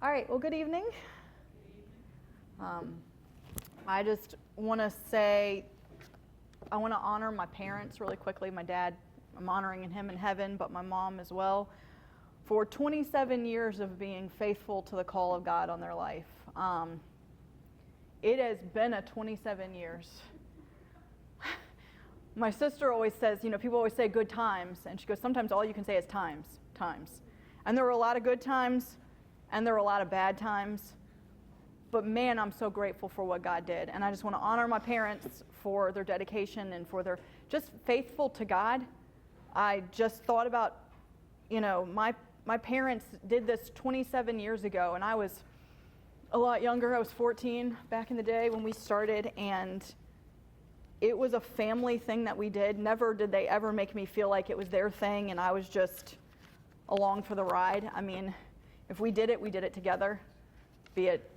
All right, well, good evening. I just want to say, I want to honor my parents really quickly. My dad, I'm honoring him in heaven, but my mom as well, for 27 years of being faithful to the call of God on their life. It has been a 27 years. My sister always says, people always say good times, and she goes, sometimes all you can say is times. And there were a lot of good times, and there were a lot of bad times. But man, I'm so grateful for what God did. And I just want to honor my parents for their dedication and for their just faithful to God. I just thought about, my parents did this 27 years ago, and I was a lot younger. I was 14 back in the day when we started, and it was a family thing that we did. Never did they ever make me feel like it was their thing, and I was just along for the ride. I mean, if we did it together, be it,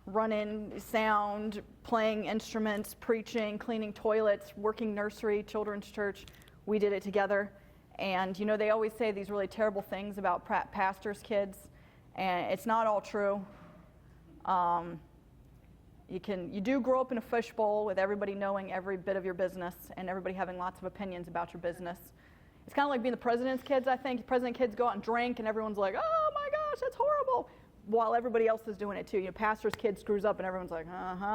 running sound, playing instruments, preaching, cleaning toilets, working nursery, children's church. We did it together. And, they always say these really terrible things about pastors' kids, and it's not all true. You do grow up in a fishbowl with everybody knowing every bit of your business and everybody having lots of opinions about your business. It's kind of like being the president's kids, I think. President kids go out and drink, and everyone's like, oh my gosh, that's horrible, while everybody else is doing it too. Pastor's kid screws up, and everyone's like,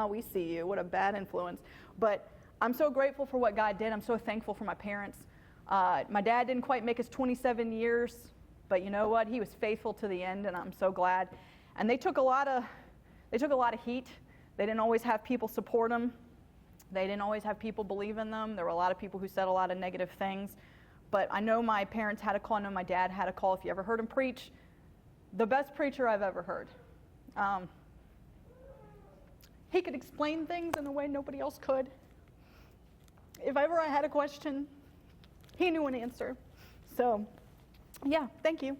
we see you. What a bad influence. But I'm so grateful for what God did. I'm so thankful for my parents. My dad didn't quite make his 27 years, but you know what? He was faithful to the end, and I'm so glad. And they took a lot of heat. They didn't always have people support them. They didn't always have people believe in them. There were a lot of people who said a lot of negative things. But I know my parents had a call. I know my dad had a call. If you ever heard him preach, the best preacher I've ever heard. He could explain things in a way nobody else could. If ever I had a question, he knew an answer. So, yeah, thank you.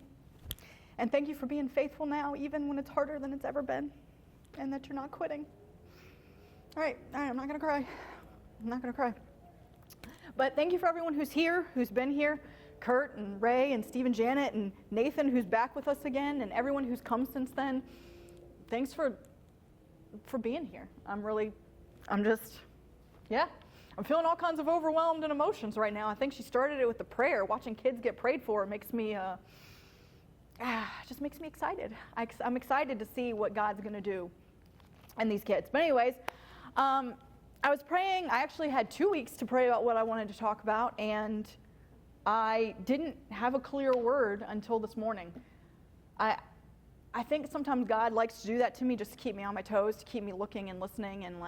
And thank you for being faithful now, even when it's harder than it's ever been, and that you're not quitting. All right, I'm not going to cry. But thank you for everyone who's here, who's been here. Kurt and Ray and Steve and Janet and Nathan, who's back with us again, and everyone who's come since then. Thanks for being here. I'm feeling all kinds of overwhelmed and emotions right now. I think she started it with the prayer. Watching kids get prayed for makes me, just makes me excited. I'm excited to see what God's going to do in these kids. But anyways, I was praying. I actually had 2 weeks to pray about what I wanted to talk about, and I didn't have a clear word until this morning. I think sometimes God likes to do that to me just to keep me on my toes, to keep me looking and listening and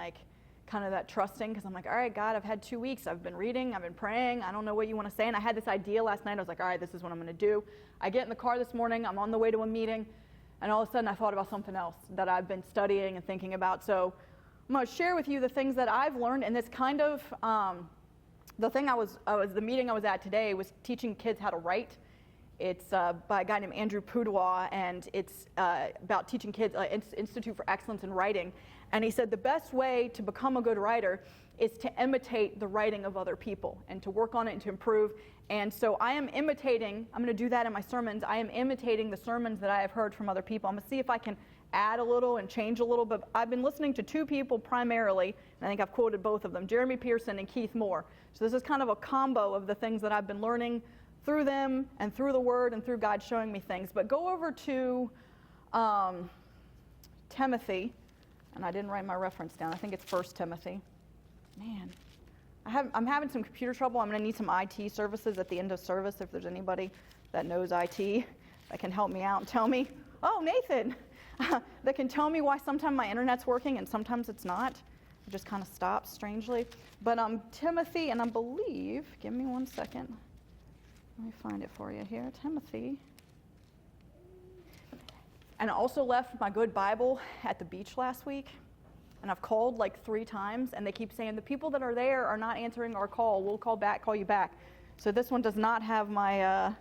kind of that trusting, because I'm like, all right, God, I've had 2 weeks. I've been reading. I've been praying. I don't know what you want to say. And I had this idea last night. I was like, all right, this is what I'm going to do. I get in the car this morning. I'm on the way to a meeting, and all of a sudden I thought about something else that I've been studying and thinking about. So I'm going to share with you the things that I've learned, and this kind of, the meeting I was at today was teaching kids how to write. It's by a guy named Andrew Pudewa, and it's about teaching kids, Institute for Excellence in Writing. And he said the best way to become a good writer is to imitate the writing of other people and to work on it and to improve. And so I'm going to do that in my sermons. I am imitating the sermons that I have heard from other people. I'm going to see if I can add a little and change a little, but I've been listening to two people primarily, and I think I've quoted both of them, Jeremy Pearson and Keith Moore. So this is kind of a combo of the things that I've been learning through them and through the Word and through God showing me things. But go over to Timothy, and I didn't write my reference down. I think it's 1 Timothy. Man, I'm having some computer trouble. I'm going to need some IT services at the end of service if there's anybody that knows IT that can help me out and tell me. Oh, Nathan! That can tell me why sometimes my internet's working and sometimes it's not. It just kind of stops strangely. But Timothy, and I believe, give me 1 second. Let me find it for you here. Timothy. And I also left my good Bible at the beach last week. And I've called 3 times, and they keep saying, the people that are there are not answering our call. We'll call you back. So this one does not have my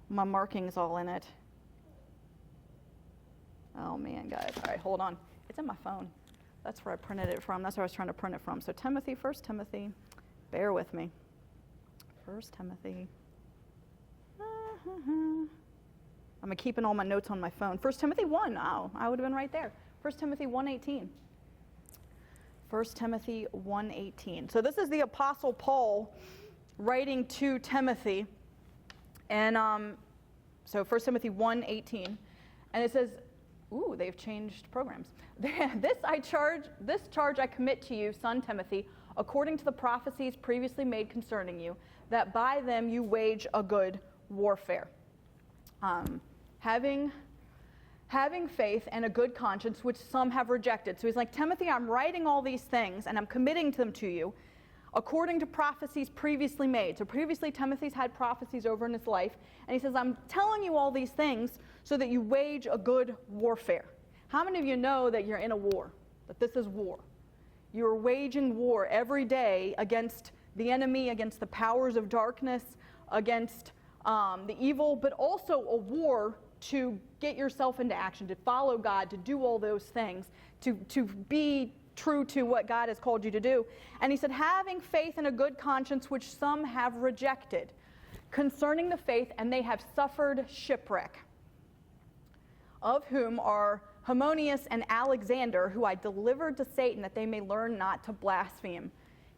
my markings all in it. Oh man, guys. All right, hold on. It's in my phone. That's where I printed it from. That's where I was trying to print it from. So Timothy, 1 Timothy. Bear with me. 1 Timothy. I'm keeping all my notes on my phone. 1 Timothy 1. Oh, I would have been right there. 1 Timothy 1:18. 1 Timothy 1:18. So this is the Apostle Paul writing to Timothy. And so 1 Timothy 1:18. And it says, ooh, they've changed programs. This charge I commit to you, son Timothy, according to the prophecies previously made concerning you, that by them you wage a good warfare. Having faith and a good conscience, which some have rejected. So he's like, Timothy, I'm writing all these things, and I'm committing them to you, according to prophecies previously made. So previously, Timothy's had prophecies over in his life, and he says, I'm telling you all these things so that you wage a good warfare. How many of you know that you're in a war, that this is war? You're waging war every day against the enemy, against the powers of darkness, against the evil, but also a war to get yourself into action, to follow God, to do all those things, to be true to what God has called you to do. And he said, having faith and a good conscience, which some have rejected, concerning the faith, and they have suffered shipwreck, of whom are Hymenaeus and Alexander, who I delivered to Satan, that they may learn not to blaspheme.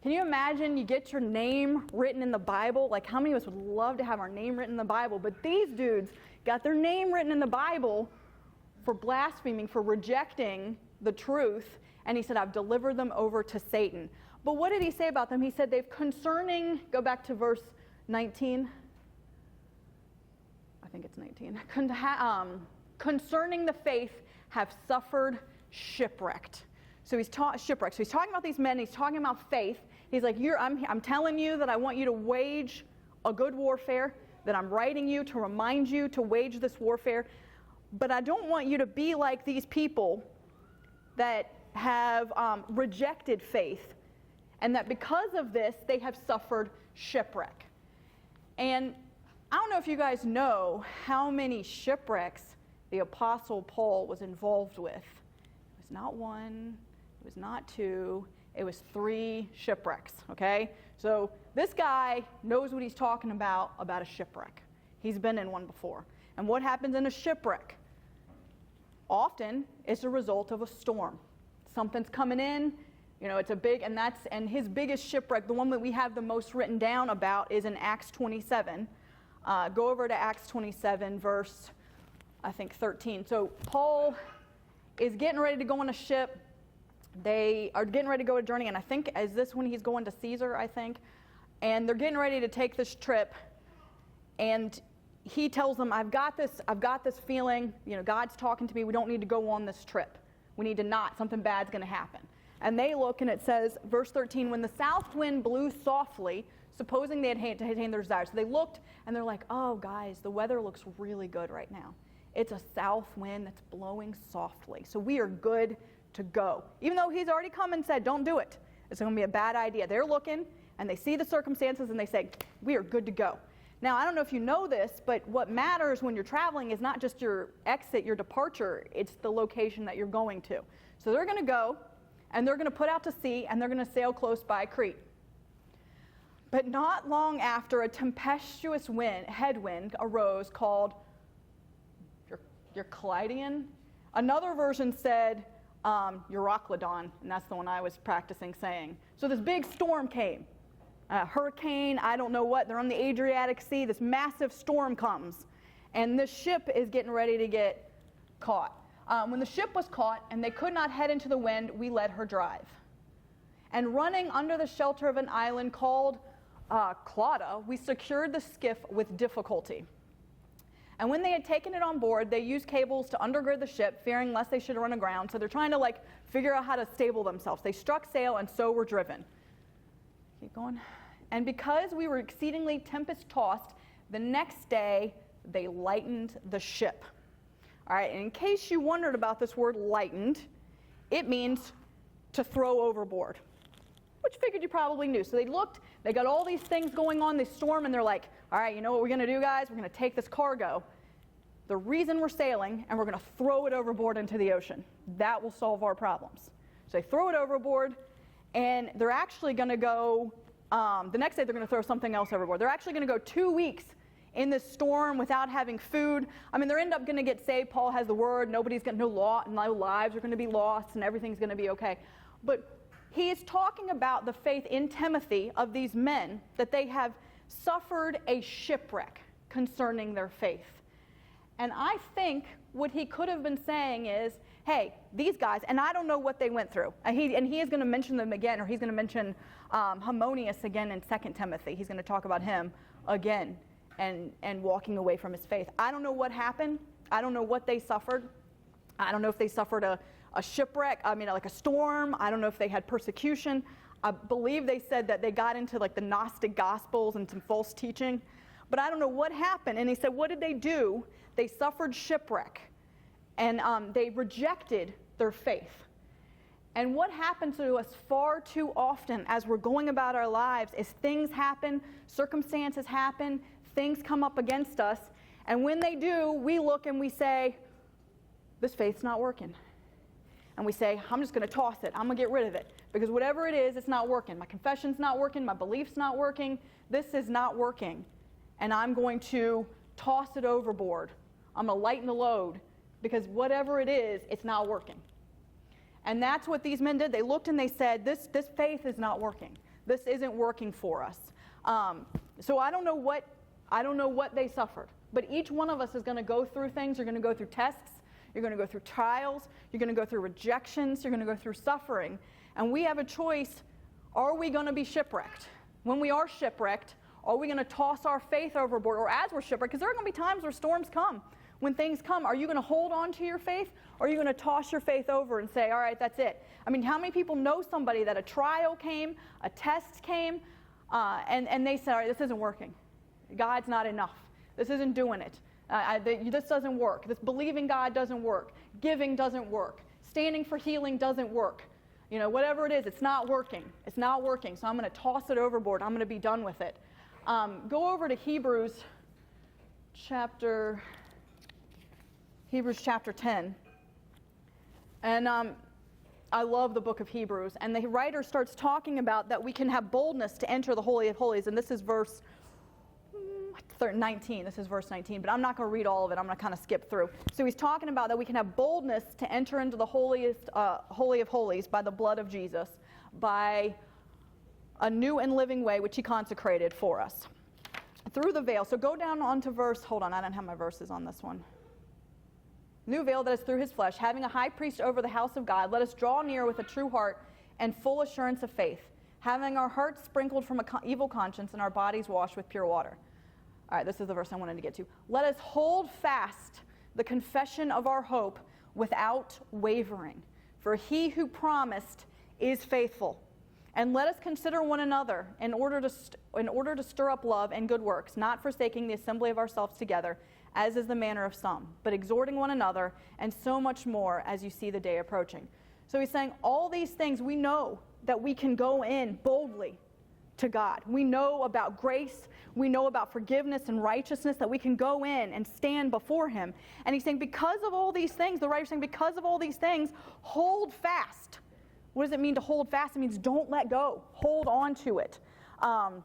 Can you imagine you get your name written in the Bible? Like, how many of us would love to have our name written in the Bible? But these dudes got their name written in the Bible for blaspheming, for rejecting the truth. And he said, I've delivered them over to Satan. But what did he say about them? He said they've concerning, go back to verse 19. I think it's 19. Concerning the faith have suffered shipwrecked. So he's shipwrecked. So he's talking about these men. He's talking about faith. He's like, I'm telling you that I want you to wage a good warfare, that I'm writing you to remind you to wage this warfare. But I don't want you to be like these people that have rejected faith, and that because of this, they have suffered shipwreck. And I don't know if you guys know how many shipwrecks the Apostle Paul was involved with. It was not one, it was not two, it was 3 shipwrecks, okay? So this guy knows what he's talking about a shipwreck. He's been in one before. And what happens in a shipwreck? Often it's a result of a storm. Something's coming in, it's a big, and his biggest shipwreck, the one that we have the most written down about, is in Acts 27. Go over to Acts 27, verse, I think, 13. So Paul is getting ready to go on a ship. They are getting ready to go a journey, and I think, is this when he's going to Caesar, I think? And they're getting ready to take this trip, and he tells them, I've got this feeling, God's talking to me, we don't need to go on this trip. We need to not, something bad's going to happen. And they look, and it says, verse 13, when the south wind blew softly, supposing they had attained their desire. So they looked, and they're like, oh, guys, the weather looks really good right now. It's a south wind that's blowing softly. So we are good to go. Even though he's already come and said, don't do it. It's going to be a bad idea. They're looking, and they see the circumstances, and they say, we are good to go. Now, I don't know if you know this, but what matters when you're traveling is not just your exit, your departure, it's the location that you're going to. So they're going to go, and they're going to put out to sea, and they're going to sail close by Crete. But not long after, a tempestuous headwind arose called Euroclydon. Another version said Euroclydon, and that's the one I was practicing saying. So this big storm came. Hurricane, I don't know what, they're on the Adriatic Sea, this massive storm comes, and this ship is getting ready to get caught. When the ship was caught and they could not head into the wind, we let her drive. And running under the shelter of an island called Clauda, we secured the skiff with difficulty. And when they had taken it on board, they used cables to undergird the ship, fearing lest they should run aground. So they're trying to figure out how to stable themselves. They struck sail and so were driven. Keep going. And because we were exceedingly tempest-tossed, the next day they lightened the ship. All right, and in case you wondered about this word lightened, it means to throw overboard, which figured you probably knew. So they looked, they got all these things going on, this storm, and they're like, all right, you know what we're going to do, guys? We're going to take this cargo, the reason we're sailing, and we're going to throw it overboard into the ocean. That will solve our problems. So they throw it overboard, and they're actually going to go, the next day they're going to throw something else overboard. They're actually going to go 2 weeks in this storm without having food. I mean, they're end up going to get saved. Paul has the word. Nobody's going to, no lives are going to be lost, and everything's going to be okay. But he is talking about the faith in Timothy of these men, that they have suffered a shipwreck concerning their faith. And I think what he could have been saying is, hey, these guys, and I don't know what they went through. And he is going to mention them again, or he's going to mention Harmonius again in 2 Timothy. He's going to talk about him again and walking away from his faith. I don't know what happened. I don't know what they suffered. I don't know if they suffered a shipwreck, like a storm. I don't know if they had persecution. I believe they said that they got into like the Gnostic Gospels and some false teaching. But I don't know what happened. And he said, what did they do? They suffered shipwreck. And they rejected their faith. And what happens to us far too often as we're going about our lives is things happen, circumstances happen, things come up against us. And when they do, we look and we say, this faith's not working. And we say, I'm just going to toss it. I'm going to get rid of it. Because whatever it is, it's not working. My confession's not working. My belief's not working. This is not working. And I'm going to toss it overboard. I'm going to lighten the load. Because whatever it is, it's not working. And that's what these men did. They looked and they said, this faith is not working. This isn't working for us. So I don't know what they suffered. But each one of us is going to go through things. You're going to go through tests. You're going to go through trials. You're going to go through rejections. You're going to go through suffering. And we have a choice. Are we going to be shipwrecked? When we are shipwrecked, are we going to toss our faith overboard? Or as we're shipwrecked, because there are going to be times where storms come. When things come, are you going to hold on to your faith? Or are you going to toss your faith over and say, all right, that's it? I mean, how many people know somebody that a trial came, a test came, and they said, all right, this isn't working. God's not enough. This isn't doing it. This doesn't work. This believing God doesn't work. Giving doesn't work. Standing for healing doesn't work. Whatever it is, it's not working. It's not working, so I'm going to toss it overboard. I'm going to be done with it. Go over to Hebrews chapter 10. And I love the book of Hebrews. And the writer starts talking about that we can have boldness to enter the Holy of Holies. And this is verse 19. This is verse 19. But I'm not going to read all of it. I'm going to kind of skip through. So he's talking about that we can have boldness to enter into the Holy of Holies by the blood of Jesus, by a new and living way which he consecrated for us. Through the veil. So go down onto verse, hold on, I don't have my verses on this one. New veil that is through his flesh, having a high priest over the house of God, let us draw near with a true heart and full assurance of faith, having our hearts sprinkled from an evil conscience and our bodies washed with pure water. All right, this is the verse I wanted to get to. Let us hold fast the confession of our hope without wavering, for he who promised is faithful. And let us consider one another in order to stir up love and good works, not forsaking the assembly of ourselves together, as is the manner of some, but exhorting one another, and so much more as you see the day approaching. So he's saying all these things, we know that we can go in boldly to God. We know about grace. We know about forgiveness and righteousness, that we can go in and stand before him. And he's saying because of all these things, the writer's saying because of all these things, hold fast. What does it mean to hold fast? It means don't let go. Hold on to it. And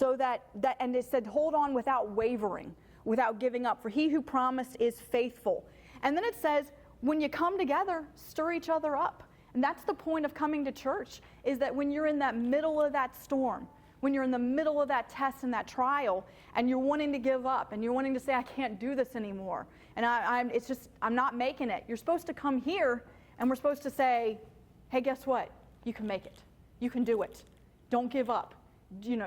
it said hold on without wavering, without giving up. For he who promised is faithful. And then it says, when you come together, stir each other up. And that's the point of coming to church, is that when you're in that middle of that storm, when you're in the middle of that test and that trial, and you're wanting to give up, and you're wanting to say, I can't do this anymore, and I'm not making it. You're supposed to come here, and we're supposed to say, hey, guess what? You can make it. You can do it. Don't give up.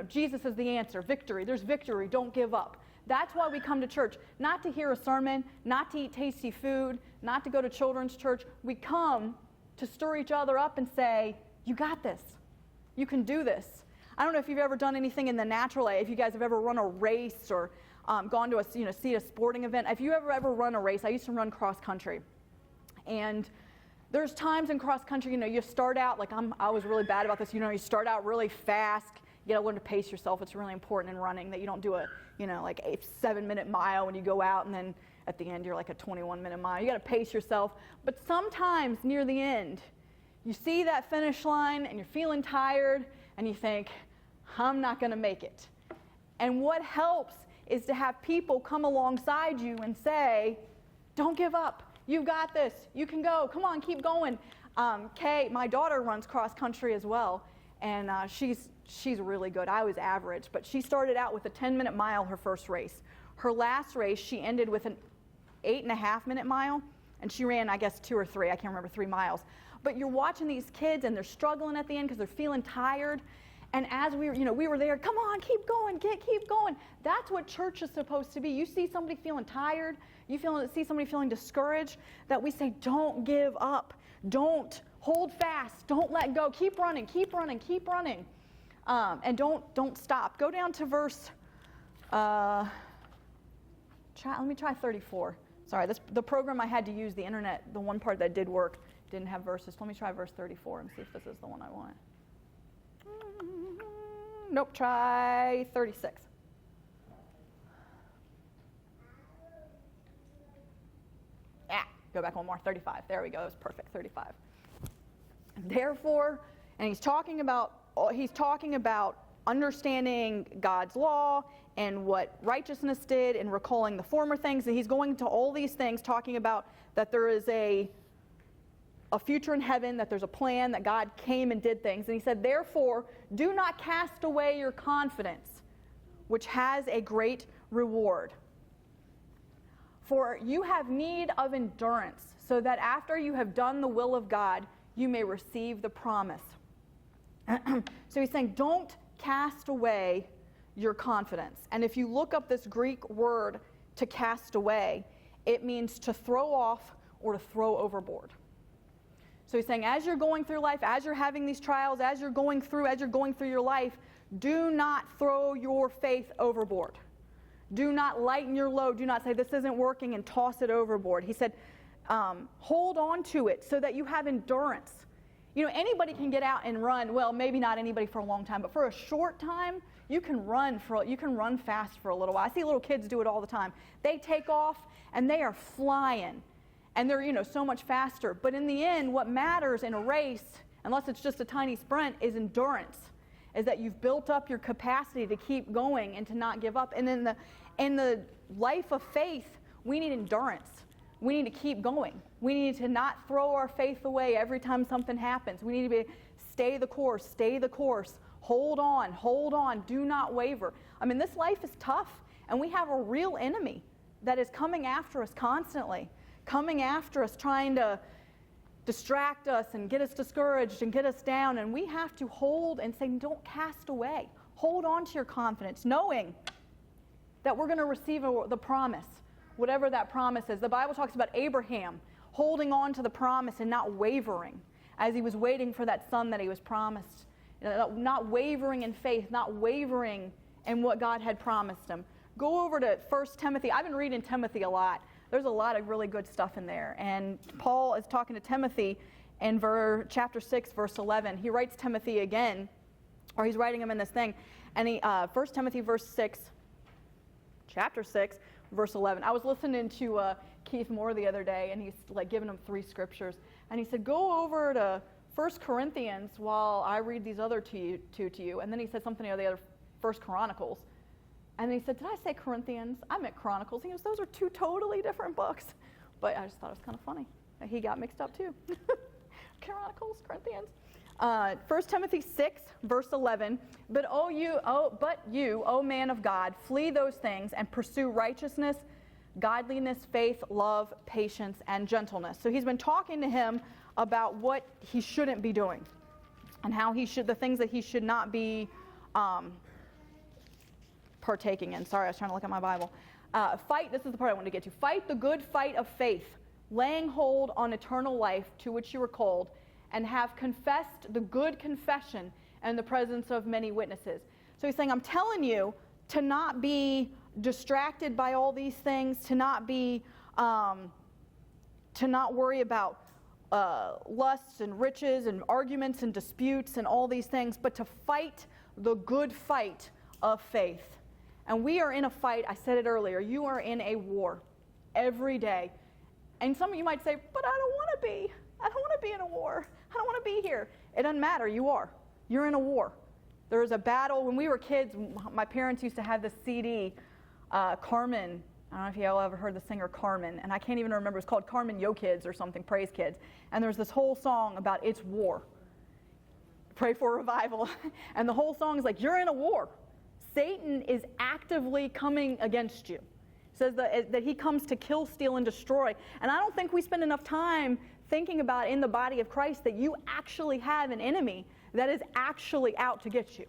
Jesus is the answer. Victory. There's victory. Don't give up. That's why we come to church. Not to hear a sermon, not to eat tasty food, not to go to children's church. We come to stir each other up and say, you got this. You can do this. I don't know if you've ever done anything in the natural way, if you guys have ever run a race or gone to see a sporting event. If you ever run a race, I used to run cross country. And there's times in cross country, you start out, I was really bad about this, you start out really fast. You got to learn to pace yourself. It's really important in running that you don't do a 7-minute mile when you go out, and then at the end you're like a 21-minute mile. You got to pace yourself. But sometimes near the end, you see that finish line and you're feeling tired and you think, I'm not going to make it. And what helps is to have people come alongside you and say, don't give up. You got this. You can go. Come on, keep going. Kay, my daughter, runs cross country as well, and she's really good. I was average, but she started out with a 10-minute mile her first race. Her last race, she ended with an 8.5-minute mile, and she ran, I guess, 2 or 3. I can't remember, 3 miles. But you're watching these kids, and they're struggling at the end because they're feeling tired. And as we were there, come on, keep going, keep going. That's what church is supposed to be. You see somebody feeling tired, see somebody feeling discouraged, that we say, don't give up. Don't hold fast. Don't let go. Keep running, keep running, keep running. And don't stop. Go down to verse, let me try 34. Sorry, the program I had to use, the internet, the one part that did work, didn't have verses. Let me try verse 34 and see if this is the one I want. Nope, try 36. Go back one more, 35. There we go, it was perfect, 35. Therefore, and he's talking about understanding God's law and what righteousness did and recalling the former things. And he's going to all these things, talking about that there is a future in heaven, that there's a plan, that God came and did things. And he said, therefore, do not cast away your confidence, which has a great reward. For you have need of endurance, so that after you have done the will of God, you may receive the promise. So he's saying, don't cast away your confidence. And if you look up this Greek word to cast away, it means to throw off or to throw overboard. So he's saying, as you're going through life, as you're having these trials, as you're going through your life, do not throw your faith overboard. Do not lighten your load. Do not say, this isn't working, and toss it overboard. He said, hold on to it so that you have endurance. You know, anybody can get out and run. Well, maybe not anybody for a long time, but for a short time, you can run fast for a little while. I see little kids do it all the time. They take off and they are flying, and they're, so much faster. But in the end, what matters in a race, unless it's just a tiny sprint, is endurance. Is that you've built up your capacity to keep going and to not give up. And in the life of faith, we need endurance. We need to keep going. We need to not throw our faith away every time something happens. We need to stay the course, hold on, do not waver. I mean, this life is tough, and we have a real enemy that is coming after us constantly, coming after us, trying to distract us and get us discouraged and get us down. And we have to hold and say, don't cast away. Hold on to your confidence, knowing that we're going to receive the promise, whatever that promise is. The Bible talks about Abraham holding on to the promise and not wavering as he was waiting for that son that he was promised. Not wavering in faith, not wavering in what God had promised him. Go over to 1 Timothy. I've been reading Timothy a lot. There's a lot of really good stuff in there. And Paul is talking to Timothy in chapter 6, verse 11. He writes Timothy again, or he's writing him in this thing. And 1 Timothy chapter 6, verse 11. I was listening to Keith Moore the other day, and he's giving him 3 scriptures. And he said, go over to 1 Corinthians while I read these other two to you. And then he said something the other 1 Chronicles. And he said, did I say Corinthians? I meant Chronicles. He goes, those are 2 totally different books. But I just thought it was kind of funny. He got mixed up too. Chronicles, Corinthians. 1 Timothy 6, verse 11. But you, O man of God, flee those things and pursue righteousness, godliness, faith, love, patience, and gentleness. So he's been talking to him about what he shouldn't be doing and how the things that he should not be partaking in. Sorry, I was trying to look at my Bible. This is the part I wanted to get to. Fight the good fight of faith, laying hold on eternal life to which you were called, and have confessed the good confession in the presence of many witnesses. So he's saying, I'm telling you to not be distracted by all these things, to not worry about lusts and riches and arguments and disputes and all these things, but to fight the good fight of faith. And we are in a fight. I said it earlier. You are in a war every day. And some of you might say, but I don't want to be. I don't want to be in a war. I don't want to be here. It doesn't matter. You are. You're in a war. There is a battle. When we were kids, my parents used to have this CD Carmen, I don't know if you all ever heard the singer Carmen, and I can't even remember, it's called Carmen Yo Kids or something, Praise Kids. And there's this whole song about it's war. Pray for revival. And the whole song is like, you're in a war. Satan is actively coming against you. It says that he comes to kill, steal, and destroy. And I don't think we spend enough time thinking about in the body of Christ that you actually have an enemy that is actually out to get you.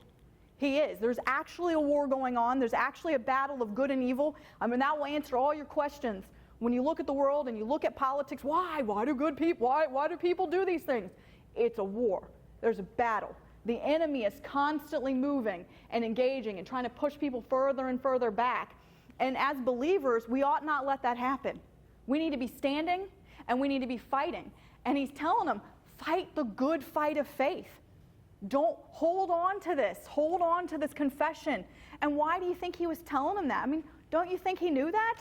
He is. There's actually a war going on. There's actually a battle of good and evil. I mean, that will answer all your questions. When you look at the world and you look at politics, why do good people, why do people do these things? It's a war. There's a battle. The enemy is constantly moving and engaging and trying to push people further and further back. And as believers, we ought not let that happen. We need to be standing and we need to be fighting. And he's telling them, fight the good fight of faith. Don't hold on to this. Hold on to this confession. And why do you think he was telling them that? I mean, don't you think he knew that?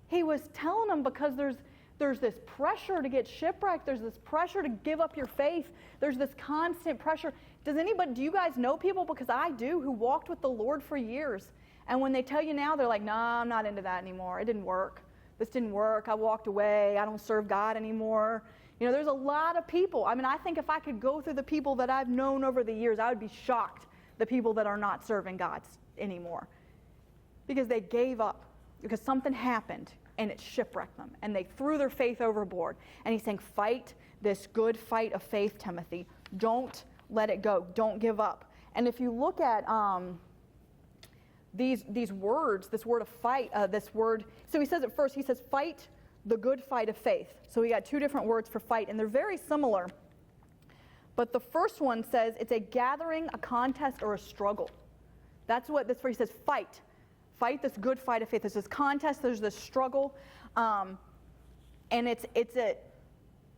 He was telling them because there's this pressure to get shipwrecked. There's this pressure to give up your faith. There's this constant pressure. Do you guys know people, because I do, who walked with the Lord for years? And when they tell you now, they're like, nah, I'm not into that anymore. It didn't work. This didn't work. I walked away. I don't serve God anymore. You know, there's a lot of people. I mean, I think if I could go through the people that I've known over the years, I would be shocked, the people that are not serving God anymore. Because they gave up, because something happened, and it shipwrecked them, and they threw their faith overboard. And he's saying, fight this good fight of faith, Timothy. Don't let it go. Don't give up. And if you look at these words, this word of fight, so he says it first, he says, fight the good fight of faith. So we got two different words for fight, and they're very similar. But the first one says it's a gathering, a contest, or a struggle. That's what this phrase says, fight. Fight this good fight of faith. There's this contest, there's this struggle, and it's a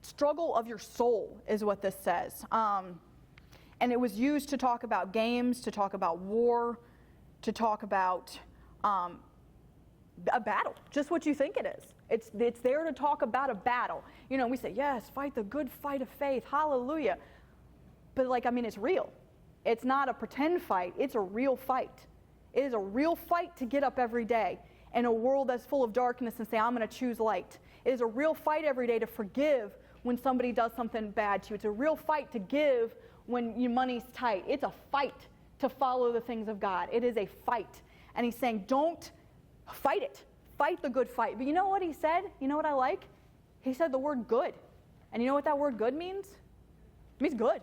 struggle of your soul is what this says. And it was used to talk about games, to talk about war, to talk about a battle, just what you think it is. It's there to talk about a battle. You know, we say, yes, fight the good fight of faith, hallelujah. But it's real. It's not a pretend fight, it's a real fight. It is a real fight to get up every day in a world that's full of darkness and say, I'm going to choose light. It is a real fight every day to forgive when somebody does something bad to you. It's a real fight to give when your money's tight. It's a fight to follow the things of God. It is a fight. And he's saying, don't fight it. Fight the good fight. But you know what he said? You know what I like? He said the word good. And you know what that word good means? It means good.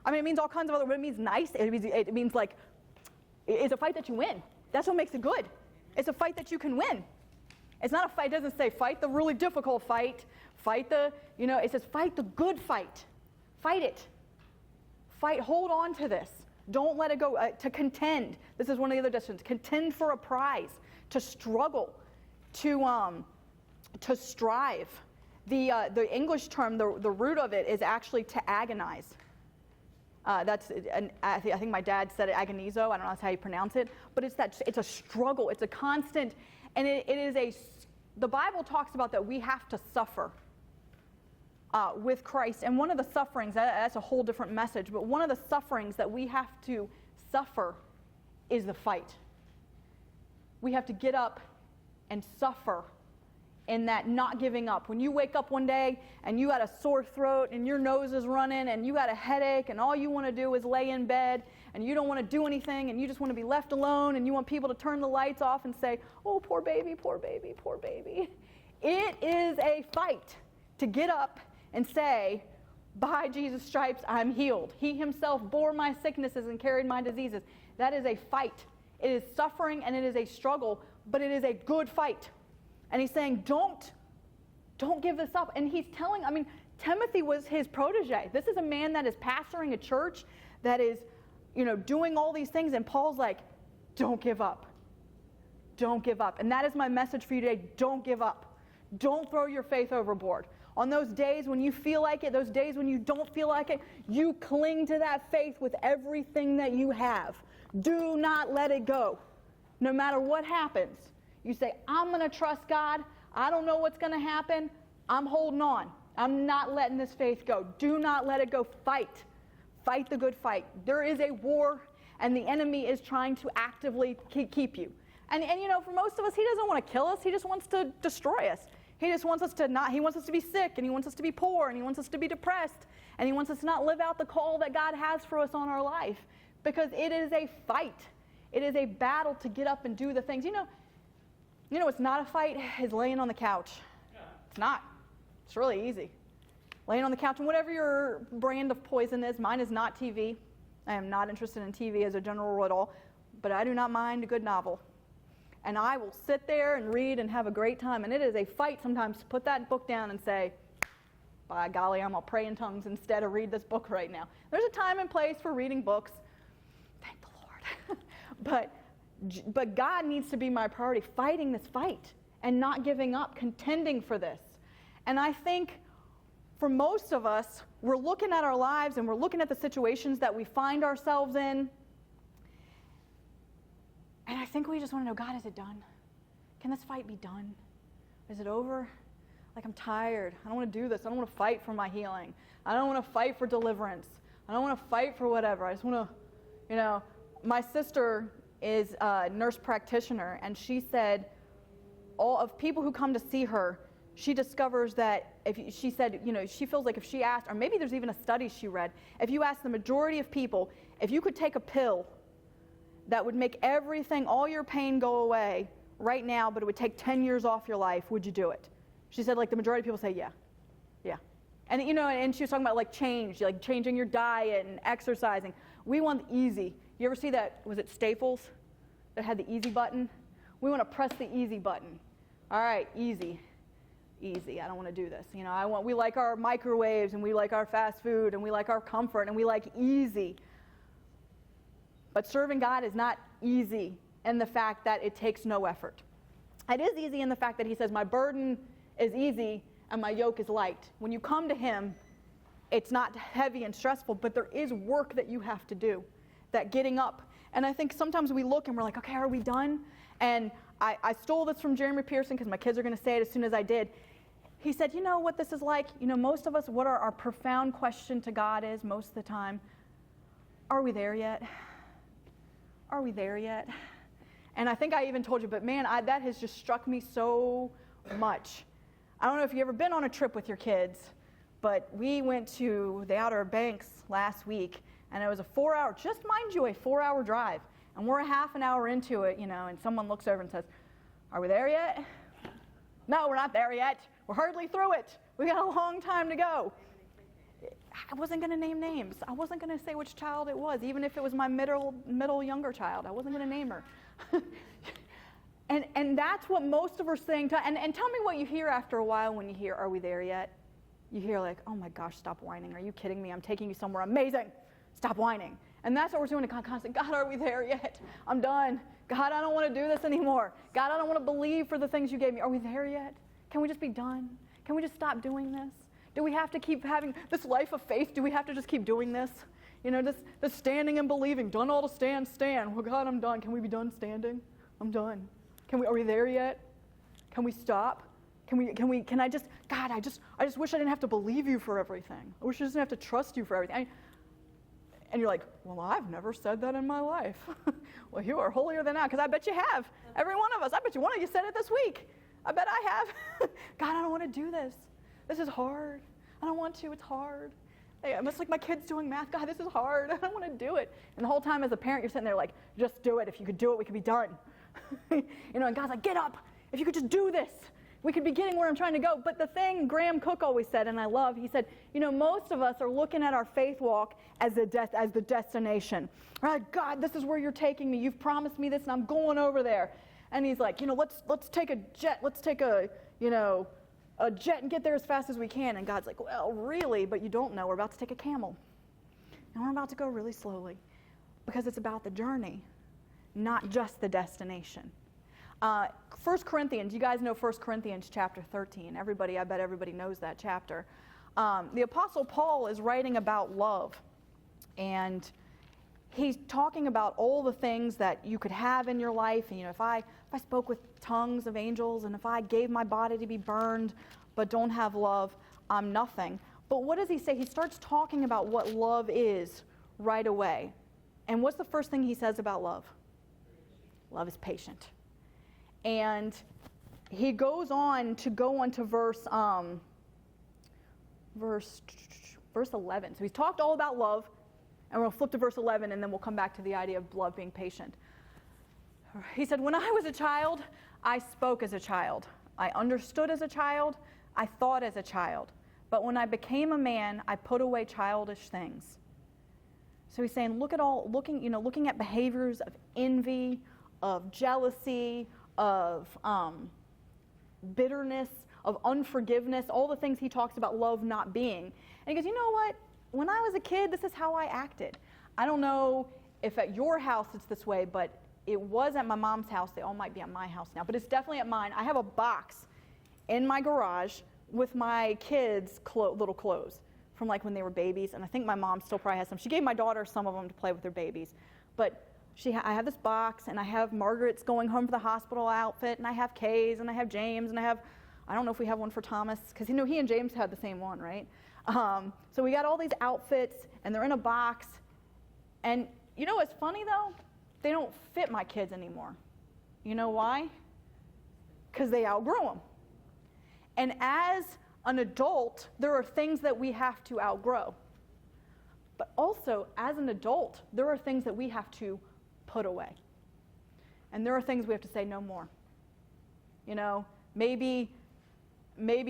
I mean, it means all kinds of other, it means nice. It means like, it's a fight that you win. That's what makes it good. It's a fight that you can win. It's not a fight, it doesn't say fight the really difficult fight, it says fight the good fight. Fight it. Fight, hold on to this. Don't let it go. To contend. This is one of the other definitions. Contend for a prize. To struggle. To strive. The English term, the root of it is actually to agonize. I think my dad said it, agonizo. I don't know how you pronounce it, but it's a struggle. It's a constant, and the Bible talks about that we have to suffer with Christ. And one of the sufferings, that's a whole different message, but one of the sufferings that we have to suffer is the fight. We have to get up and suffer in that not giving up. When you wake up one day and you got a sore throat and your nose is running and you got a headache and all you want to do is lay in bed and you don't want to do anything and you just want to be left alone and you want people to turn the lights off and say, oh, poor baby, poor baby, poor baby. It is a fight to get up and say, by Jesus' stripes, I'm healed. He himself bore my sicknesses and carried my diseases. That is a fight. It is suffering and it is a struggle, but it is a good fight. And he's saying, don't give this up. And he's telling, Timothy was his protege. This is a man that is pastoring a church that is, doing all these things. And Paul's like, don't give up. Don't give up. And that is my message for you today. Don't give up. Don't throw your faith overboard. On those days when you feel like it, those days when you don't feel like it, you cling to that faith with everything that you have. Do not let it go. No matter what happens. You say, I'm going to trust God. I don't know what's going to happen. I'm holding on. I'm not letting this faith go. Do not let it go. Fight. Fight the good fight. There is a war, and the enemy is trying to actively keep you. And for most of us, he doesn't want to kill us. He just wants to destroy us. He just wants us to he wants us to be sick, and he wants us to be poor, and he wants us to be depressed, and he wants us to not live out the call that God has for us on our life, because it is a fight. It is a battle to get up and do the things. It's not a fight is laying on the couch. It's not. It's really easy. Laying on the couch, and whatever your brand of poison is, mine is not TV. I am not interested in TV as a general rule at all, but I do not mind a good novel. And I will sit there and read and have a great time. And it is a fight sometimes to put that book down and say, by golly, I'm going to pray in tongues instead of read this book right now. There's a time and place for reading books. Thank the Lord. But God needs to be my priority, fighting this fight and not giving up, contending for this. And I think for most of us, we're looking at our lives and we're looking at the situations that we find ourselves in. And I think we just want to know, God, is it done? Can this fight be done? Is it over? Like, I'm tired. I don't want to do this. I don't want to fight for my healing. I don't want to fight for deliverance. I don't want to fight for whatever. I just want to, my sister is a nurse practitioner, and she said all of people who come to see her, she discovers that she feels like if she asked, or maybe there's even a study she read, if you ask the majority of people, if you could take a pill that would make everything, all your pain go away right now, but it would take 10 years off your life, would you do it? She said, like, the majority of people say, yeah. And, and she was talking about, like, change, like changing your diet and exercising. We want the easy. You ever see that, was it Staples that had the easy button? We want to press the easy button. All right, easy. I don't want to do this. We like our microwaves, and we like our fast food, and we like our comfort, and we like easy. But serving God is not easy in the fact that it takes no effort. It is easy in the fact that he says, my burden is easy and my yoke is light. When you come to him, it's not heavy and stressful, but there is work that you have to do, that getting up. And I think sometimes we look and we're like, okay, are we done? And I stole this from Jeremy Pearson because my kids are going to say it as soon as I did. He said, you know what this is like? Most of us, what our profound question to God is most of the time, are we there yet? Are we there yet? And I think I even told you, but man, that has just struck me so much. I don't know if you've ever been on a trip with your kids, but we went to the Outer Banks last week, and it was a 4-hour, just mind you, a 4-hour drive. And we're a half an hour into it, and someone looks over and says, are we there yet? No, we're not there yet. We're hardly through it. We got a long time to go. I wasn't going to name names. I wasn't going to say which child it was, even if it was my middle younger child. I wasn't going to name her. and that's what most of us think. And tell me what you hear after a while when you hear, are we there yet? You hear like, oh my gosh, stop whining. Are you kidding me? I'm taking you somewhere amazing. Stop whining. And that's what we're doing to God constantly. God, are we there yet? I'm done. God, I don't want to do this anymore. God, I don't want to believe for the things you gave me. Are we there yet? Can we just be done? Can we just stop doing this? Do we have to keep having this life of faith? Do we have to just keep doing this? This standing and believing. Done all to stand. Well, God, I'm done. Can we be done standing? I'm done. Are we there yet? Can we stop? Can I just, God, I just wish I didn't have to believe you for everything. I wish I didn't have to trust you for everything. And you're like, well, I've never said that in my life. Well, you are holier than I, because I bet you have. Every one of us. I bet you one of you said it this week. I bet I have. God, I don't want to do this. This is hard. I don't want to. It's hard. It's like my kid's doing math. God, this is hard. I don't want to do it. And the whole time as a parent, you're sitting there like, just do it. If you could do it, we could be done. And God's like, get up. If you could just do this, we could be getting where I'm trying to go. But the thing Graham Cook always said, and I love, he said, most of us are looking at our faith walk as the destination. Right? God, this is where you're taking me. You've promised me this, and I'm going over there. And he's like, let's take a jet. Let's take a jet and get there as fast as we can. And God's like, well, really? But you don't know. We're about to take a camel. And we're about to go really slowly because it's about the journey, not just the destination. 1 Corinthians, you guys know 1 Corinthians chapter 13. I bet everybody knows that chapter. The Apostle Paul is writing about love. And he's talking about all the things that you could have in your life. And, if I spoke with tongues of angels, and if I gave my body to be burned but don't have love, I'm nothing. But what does he say? He starts talking about what love is right away. And what's the first thing he says about love? Love is patient. And he goes on to go into verse 11. So he's talked all about love, and we'll flip to verse 11, and then we'll come back to the idea of love being patient. He said, when I was a child, I spoke as a child. I understood as a child. I thought as a child. But when I became a man, I put away childish things. So he's saying, looking at behaviors of envy, of jealousy, of bitterness, of unforgiveness, all the things he talks about love not being. And he goes, you know what? When I was a kid, this is how I acted. I don't know if at your house it's this way, but it was at my mom's house. They all might be at my house now, but it's definitely at mine. I have a box in my garage with my kids' little clothes from like when they were babies, and I think my mom still probably has some. She gave my daughter some of them to play with their babies, but I have this box, and I have Margaret's going home for the hospital outfit, and I have Kay's, and I have James, and I don't know if we have one for Thomas, because he and James had the same one, right? So we got all these outfits, and they're in a box, and you know what's funny though? They don't fit my kids anymore. You know why? Because they outgrew them. And as an adult, there are things that we have to outgrow. But also, as an adult, there are things that we have to put away. And there are things we have to say no more. You know, maybe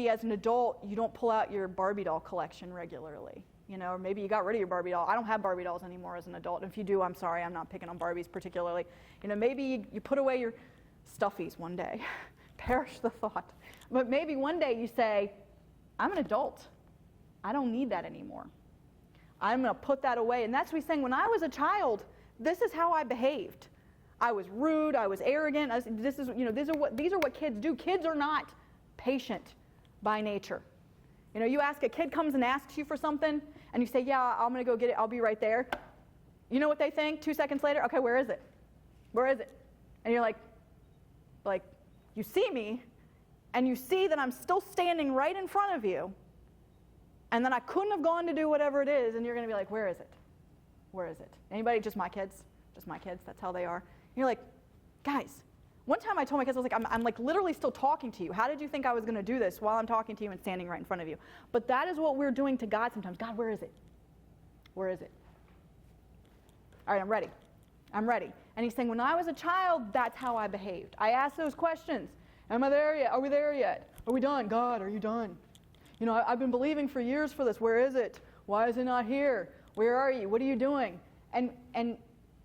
as an adult, you don't pull out your Barbie doll collection regularly. You know, or maybe you got rid of your Barbie doll. I don't have Barbie dolls anymore as an adult. If you do, I'm sorry. I'm not picking on Barbies particularly. You know, maybe you put away your stuffies one day. Perish the thought. But maybe one day you say, I'm an adult. I don't need that anymore. I'm going to put that away. And that's what he's saying. When I was a child, this is how I behaved. I was rude. I was arrogant. These are what kids do. Kids are not patient by nature. You know, you ask a kid comes and asks you for something, and you say, yeah, I'm going to go get it. I'll be right there. You know what they think 2 seconds later? Okay, where is it? Where is it? And you're like, you see me, and you see that I'm still standing right in front of you, and then I couldn't have gone to do whatever it is, and you're going to be like, where is it? Where is it? Anybody? Just my kids? Just my kids. That's how they are. And you're like, guys, one time I told my kids, I was like, I'm like literally still talking to you. How did you think I was going to do this while I'm talking to you and standing right in front of you? But that is what we're doing to God sometimes. God, where is it? Where is it? All right, I'm ready. I'm ready. And he's saying, when I was a child, that's how I behaved. I asked those questions. Am I there yet? Are we there yet? Are we done? God, are you done? You know, I've been believing for years for this. Where is it? Why is it not here? Where are you? What are you doing? And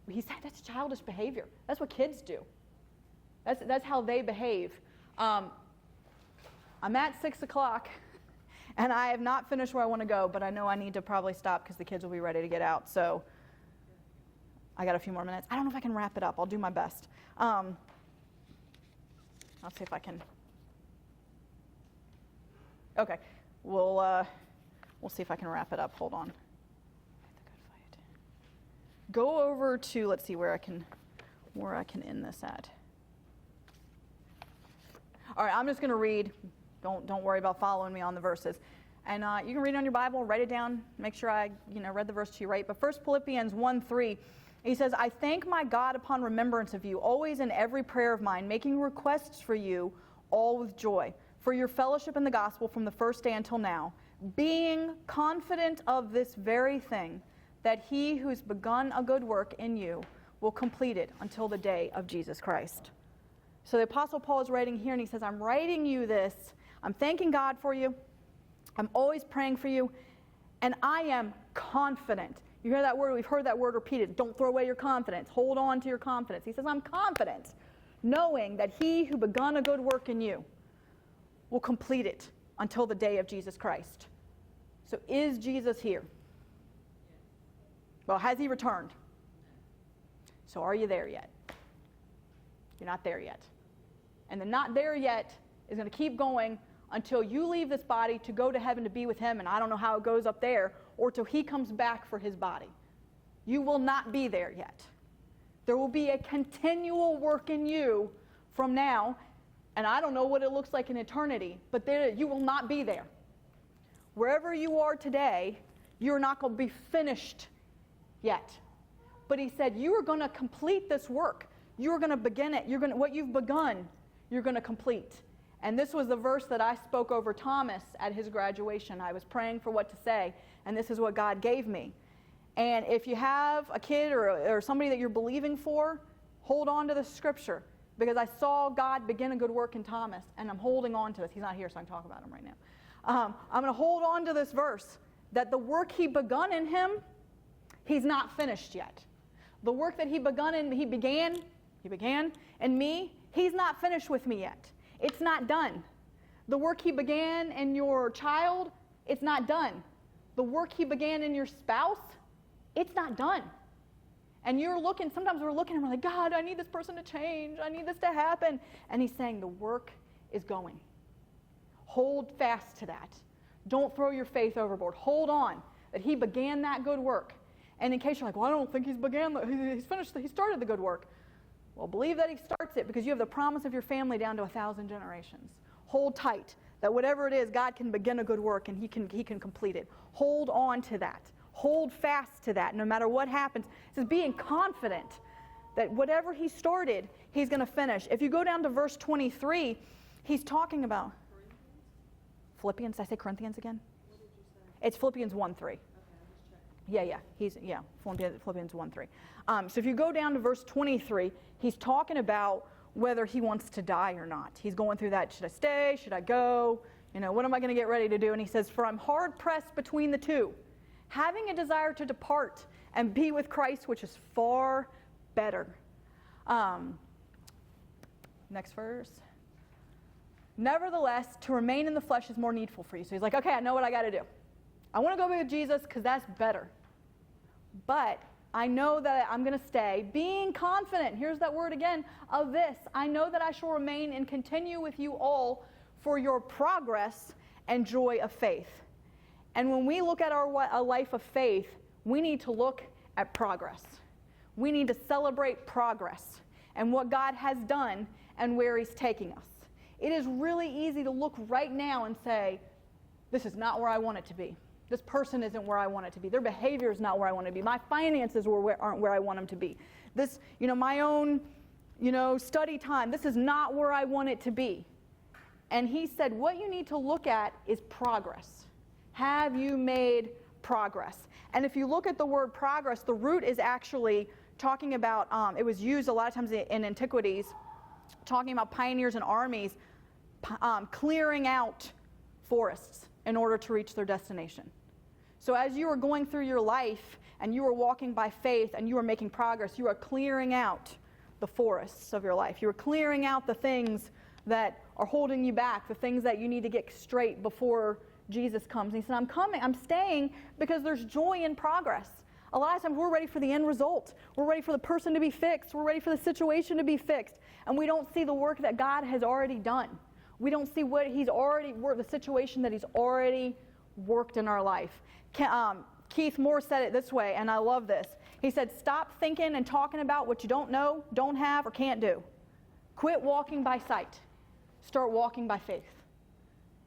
he said that's childish behavior. That's what kids do. That's how they behave. I'm at 6 o'clock, and I have not finished where I want to go, but I know I need to probably stop because the kids will be ready to get out. So I got a few more minutes. I don't know if I can wrap it up. I'll do my best. I'll see if I can. Okay, we'll see if I can wrap it up. Hold on. Go over to, let's see where I can end this at. All right, I'm just going to read. Don't worry about following me on the verses. And you can read it on your Bible, write it down, make sure I read the verse to you right. But 1 Philippians 1:3, he says, I thank my God upon remembrance of you, always in every prayer of mine, making requests for you, all with joy, for your fellowship in the gospel from the first day until now, being confident of this very thing, that he who's begun a good work in you will complete it until the day of Jesus Christ. So the Apostle Paul is writing here, and he says, I'm writing you this. I'm thanking God for you. I'm always praying for you. And I am confident. You hear that word? We've heard that word repeated. Don't throw away your confidence. Hold on to your confidence. He says, I'm confident, knowing that he who begun a good work in you will complete it until the day of Jesus Christ. So is Jesus here? Well, has he returned? So are you there yet? You're not there yet. And the not there yet is going to keep going until you leave this body to go to heaven to be with him, and I don't know how it goes up there, or till he comes back for his body. You will not be there yet. There will be a continual work in you from now, and I don't know what it looks like in eternity, but you will not be there. Wherever you are today, you're not going to be finished yet. But he said, you are going to complete this work. You're going to begin it. What you've begun, you're going to complete. And this was the verse that I spoke over Thomas at his graduation. I was praying for what to say, and this is what God gave me. And if you have a kid or somebody that you're believing for, hold on to the scripture, because I saw God begin a good work in Thomas, and I'm holding on to this. He's not here, so I can talk about him right now. I'm going to hold on to this verse, that the work he begun in him, he's not finished yet. The work that he began in me, he's not finished with me yet. It's not done. The work he began in your child, it's not done. The work he began in your spouse, it's not done. And sometimes we're looking and we're like, God, I need this person to change. I need this to happen. And he's saying the work is going. Hold fast to that. Don't throw your faith overboard. Hold on, that he began that good work. And in case you're like, well, I don't think he's started the good work. Well, believe that he starts it, because you have the promise of your family down to 1,000 generations. Hold tight that whatever it is, God can begin a good work and he can complete it. Hold on to that. Hold fast to that no matter what happens. It says being confident that whatever he started, he's going to finish. If you go down to verse 23, he's talking about Philippians. Did I say Corinthians again? What did you say? It's Philippians 1:3. Okay, I just checked. Philippians 1:3. So if you go down to verse 23, he's talking about whether he wants to die or not. He's going through that, should I stay, should I go? What am I going to get ready to do? And he says, for I'm hard pressed between the two, having a desire to depart and be with Christ, which is far better. Next verse. Nevertheless, to remain in the flesh is more needful for you. So he's like, okay, I know what I got to do. I want to go be with Jesus because that's better. But I know that I'm going to stay, being confident, here's that word again, of this. I know that I shall remain and continue with you all for your progress and joy of faith. And when we look at a life of faith, we need to look at progress. We need to celebrate progress and what God has done and where he's taking us. It is really easy to look right now and say, this is not where I want it to be. This person isn't where I want it to be. Their behavior is not where I want it to be. My finances aren't where I want them to be. This, my own, study time, this is not where I want it to be. And he said, what you need to look at is progress. Have you made progress? And if you look at the word progress, the root is actually talking about, it was used a lot of times in antiquities, talking about pioneers and armies clearing out forests in order to reach their destination. So as you are going through your life and you are walking by faith and you are making progress, you are clearing out the forests of your life. You are clearing out the things that are holding you back, the things that you need to get straight before Jesus comes. And he said, I'm staying because there's joy in progress. A lot of times we're ready for the end result. We're ready for the person to be fixed. We're ready for the situation to be fixed. And we don't see the work that God has already done. We don't see what the situation that he's already worked in our life. Keith Moore said it this way, and I love this. He said, stop thinking and talking about what you don't know, don't have, or can't do. Quit walking by sight. Start walking by faith.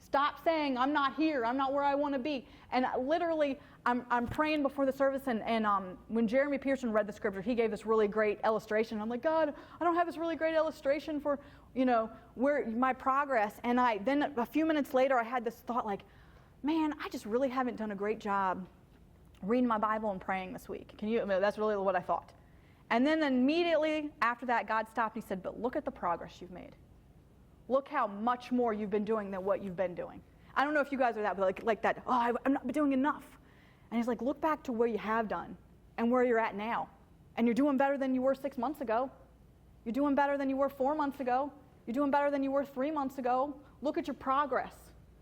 Stop saying, I'm not here, I'm not where I want to be. And literally, I'm praying before the service, and when Jeremy Pearson read the scripture, he gave this really great illustration. I'm like, God, I don't have this really great illustration for, where my progress. And then a few minutes later, I had this thought like, man, I just really haven't done a great job reading my Bible and praying this week. That's really what I thought. And then immediately after that, God stopped and he said, but look at the progress you've made. Look how much more you've been doing than what you've been doing. I don't know if you guys are that, but like that, I'm not doing enough. And he's like, look back to where you have done and where you're at now. And you're doing better than you were 6 months ago. You're doing better than you were 4 months ago. You're doing better than you were 3 months ago. Look at your progress.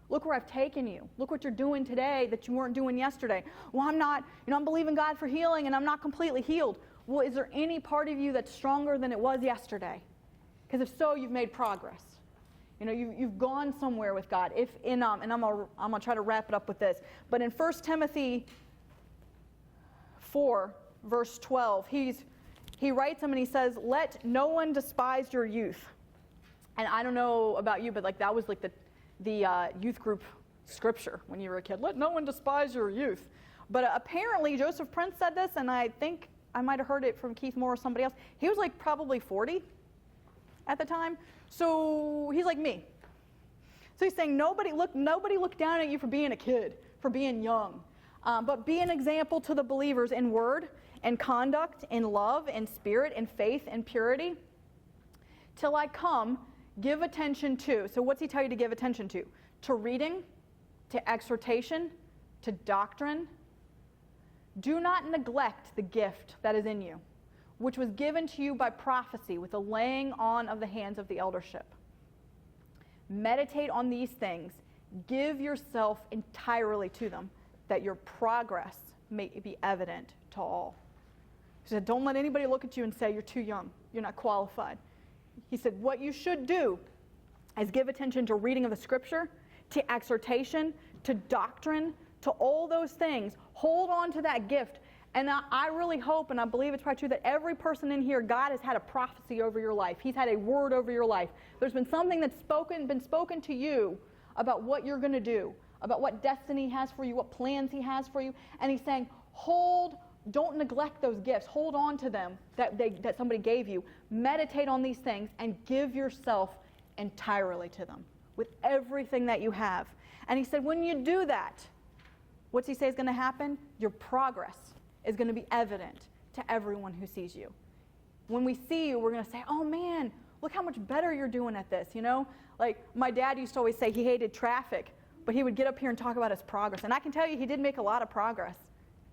Look where I've taken you. Look what you're doing today that you weren't doing yesterday. Well, I'm not, I'm believing God for healing and I'm not completely healed. Well, is there any part of you that's stronger than it was yesterday? Because if so, you've made progress. You've gone somewhere with God. And I'm gonna try to wrap it up with this. But in 1 Timothy 4, verse 12, he writes them and he says, "Let no one despise your youth." And I don't know about you, but that was the youth group scripture when you were a kid. Let no one despise your youth. But apparently Joseph Prince said this, and I think I might have heard it from Keith Moore or somebody else. He was probably 40. at the time. So he's like me. So he's saying nobody look down at you for being a kid, for being young. But be an example to the believers in word, in conduct, in love, in spirit, in faith, in purity. Till I come, give attention to. So what's he tell you to give attention to? To reading, to exhortation, to doctrine. Do not neglect the gift that is in you, which was given to you by prophecy with the laying on of the hands of the eldership. Meditate on these things. Give yourself entirely to them, that your progress may be evident to all. He said, don't let anybody look at you and say you're too young, you're not qualified. He said, what you should do is give attention to reading of the scripture, to exhortation, to doctrine, to all those things. Hold on to that gift. And I really hope, and I believe it's probably true, that every person in here, God has had a prophecy over your life. He's had a word over your life. There's been something that's been spoken to you about what you're going to do, about what destiny he has for you, what plans he has for you. And he's saying, don't neglect those gifts. Hold on to them that somebody gave you. Meditate on these things and give yourself entirely to them with everything that you have. And he said, when you do that, what's he say is going to happen? Your progress is going to be evident to everyone who sees you. When we see you, we're going to say, oh man, look how much better you're doing at this, you know? Like my dad used to always say he hated traffic, but he would get up here and talk about his progress. And I can tell you he did make a lot of progress.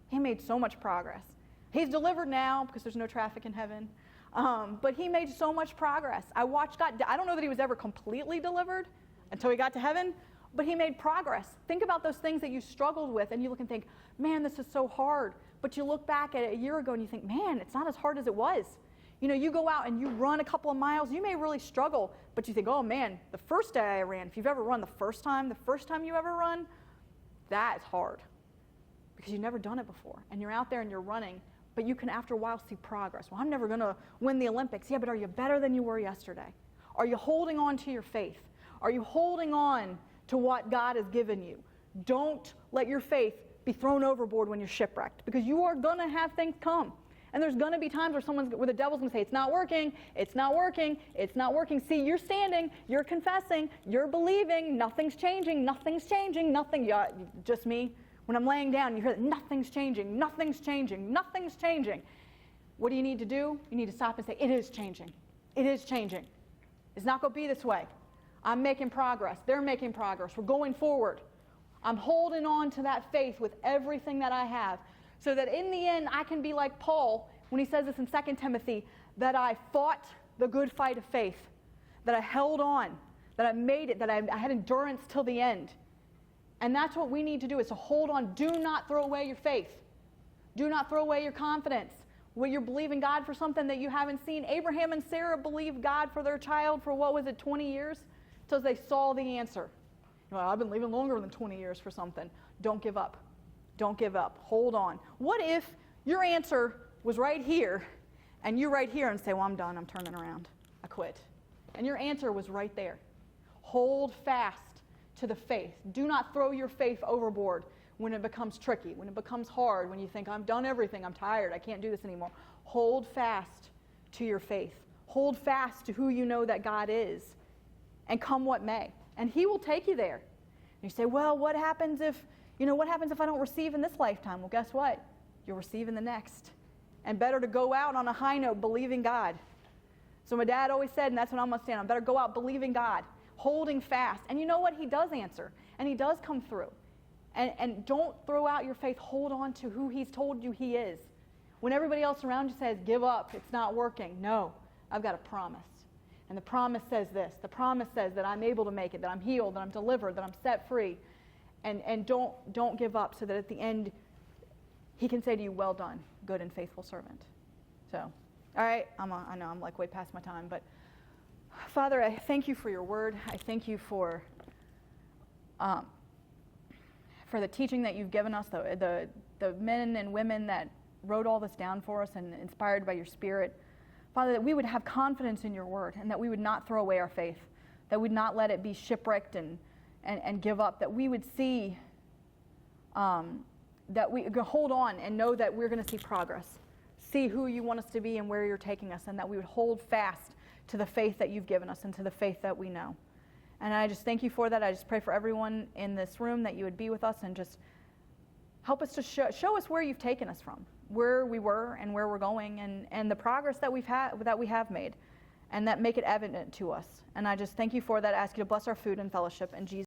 He made so much progress. He's delivered now because there's no traffic in heaven. But he made so much progress. I watched God. I don't know that he was ever completely delivered until he got to heaven, but he made progress. Think about those things that you struggled with, and you look and think, man, this is so hard. But you look back at it a year ago and you think, man, it's not as hard as it was. You know, you go out and you run a couple of miles, you may really struggle, but you think, oh man, the first day I ran, if you've ever run the first time you ever run, that is hard because you've never done it before. And you're out there and you're running, but you can after a while see progress. Well, I'm never going to win the Olympics. Yeah, but are you better than you were yesterday? Are you holding on to your faith? Are you holding on to what God has given you? Don't let your faith be thrown overboard when you're shipwrecked, because you are going to have things come. And there's going to be times where the devil's going to say, it's not working, it's not working, it's not working. See, you're standing, you're confessing, you're believing, nothing's changing, nothing's changing, nothing. Yeah, just me. When I'm laying down, you hear that nothing's changing, nothing's changing, nothing's changing. What do you need to do? You need to stop and say, it is changing. It is changing. It's not going to be this way. I'm making progress. They're making progress. We're going forward. I'm holding on to that faith with everything that I have, so that in the end I can be like Paul when he says this in 2 Timothy, that I fought the good fight of faith, that I held on, that I made it, that I had endurance till the end. And that's what we need to do, is to hold on. Do not throw away your faith. Do not throw away your confidence. When you're believing God for something that you haven't seen. Abraham and Sarah believed God for their child for, 20 years? Till they saw the answer. Well, I've been believing longer than 20 years for something. Don't give up. Don't give up. Hold on. What if your answer was right here, and you right here and say, well, I'm done. I'm turning around. I quit. And your answer was right there. Hold fast to the faith. Do not throw your faith overboard when it becomes tricky, when it becomes hard, when you think, I've done everything, I'm tired, I can't do this anymore. Hold fast to your faith. Hold fast to who you know that God is, and come what may. And he will take you there. And you say, well, what happens if I don't receive in this lifetime? Well, guess what? You'll receive in the next. And better to go out on a high note believing God. So my dad always said, and that's what I'm going to stand on, better go out believing God, holding fast. And you know what? He does answer, and he does come through. And don't throw out your faith. Hold on to who he's told you he is. When everybody else around you says, give up, it's not working. No, I've got a promise. And the promise says this. The promise says that I'm able to make it, that I'm healed, that I'm delivered, that I'm set free. And don't give up, so that at the end he can say to you, well done, good and faithful servant. So, all right, I know I'm like way past my time, but Father, I thank you for your word. I thank you for the teaching that you've given us, the men and women that wrote all this down for us and inspired by your Spirit. Father, that we would have confidence in your word, and that we would not throw away our faith, that we'd not let it be shipwrecked and give up, that we would see, that we hold on and know that we're going to see progress, see who you want us to be and where you're taking us, and that we would hold fast to the faith that you've given us and to the faith that we know. And I just thank you for that. I just pray for everyone in this room that you would be with us and just help us to show us where you've taken us from, where we were and where we're going, and the progress that we have made, and that make it evident to us. And I just thank you for that. I ask you to bless our food and fellowship in Jesus'